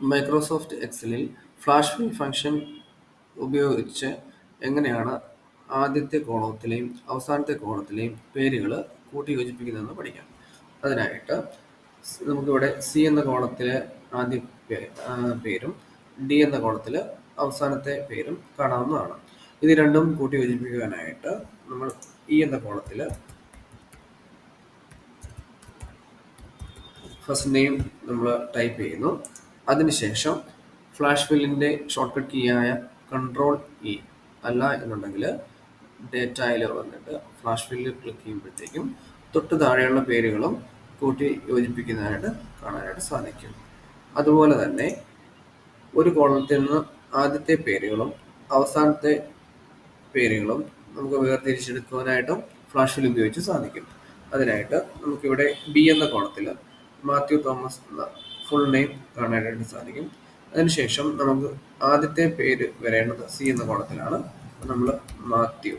Microsoft എക്സലിൽ flash ഫിൽ function ഉപയോഗിച്ച് എങ്ങനെയാണ് ആദ്യത്തെ കോളത്തിലെയും അവസാനത്തെ കോളത്തിലെയും പേരുകൾ കൂട്ടിയോജിപ്പിക്കുന്നതെന്ന് പഠിക്കാം. അതിനായിട്ട് നമുക്കിവിടെ സി എന്ന കോളത്തിലെ ആദ്യ പേരും ഡി എന്ന കോളത്തിൽ അവസാനത്തെ പേരും കാണാവുന്നതാണ്. ഇത് രണ്ടും കൂട്ടിയോജിപ്പിക്കാനായിട്ട് നമ്മൾ ഇ എന്ന കോളത്തിൽ ഫസ്റ്റ് നെയിം നമ്മൾ ടൈപ്പ് ചെയ്യുന്നു. അതിനുശേഷം ഫ്ലാഷ് ഫില്ലിൻ്റെ ഷോർട്ട് കട്ട് കീയായ കൺട്രോൾ ഇ അല്ല എന്നുണ്ടെങ്കിൽ ഡേറ്റയിൽ വന്നിട്ട് ഫ്ലാഷ് ഫില്ല് ക്ലിക്ക് ചെയ്യുമ്പോഴത്തേക്കും തൊട്ട് താഴെയുള്ള പേരുകളും കൂട്ടി യോജിപ്പിക്കുന്നതായിട്ട് കാണാനായിട്ട് സാധിക്കും. അതുപോലെ തന്നെ ഒരു കോളത്തിൽ നിന്ന് ആദ്യത്തെ പേരുകളും അവസാനത്തെ പേരുകളും നമുക്ക് വേർതിരിച്ചെടുക്കുവാനായിട്ടും ഫ്ലാഷ് ഫിൽ ഉപയോഗിച്ച് സാധിക്കും. അതിനായിട്ട് നമുക്കിവിടെ ബി എന്ന കോളത്തിൽ മാത്യു തോമസ് എന്ന ഫുൾ നെയിം കാണാനായിട്ട് സാധിക്കും. അതിനുശേഷം നമുക്ക് ആദ്യത്തെ പേര് വരേണ്ടത് സി എന്ന കോളത്തിലാണ്. നമ്മൾ മാത്യു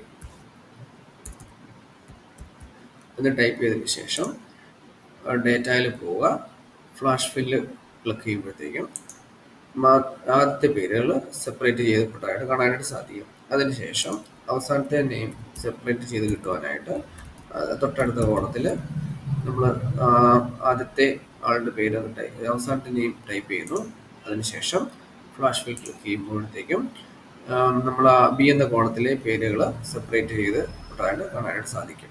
എന്ന് ടൈപ്പ് ചെയ്തതിന് ശേഷം ഡേറ്റയിൽ പോവുക. ഫ്ലാഷ് ഫില്ല് ക്ലിക്ക് ചെയ്യുമ്പോഴത്തേക്കും ആദ്യത്തെ പേരുകൾ സെപ്പറേറ്റ് ചെയ്തപ്പെട്ടതായിട്ട് കാണാനായിട്ട് സാധിക്കും. അതിനുശേഷം അവസാനത്തെ നെയിം സെപ്പറേറ്റ് ചെയ്ത് കിട്ടുവാനായിട്ട് തൊട്ടടുത്ത കോളത്തിൽ നമ്മൾ ആദ്യത്തെ ആളുടെ പേര് അവസാനത്തെ നെയിം ടൈപ്പ് ചെയ്യുന്നു. അതിനുശേഷം ഫ്ലാഷ് ഫിൽ ക്ലിക്ക് ചെയ്യുമ്പോഴത്തേക്കും നമ്മൾ ബി എന്ന കോളത്തിലെ പേരുകൾ സെപ്പറേറ്റ് ചെയ്ത് കാണാനായിട്ട് സാധിക്കും.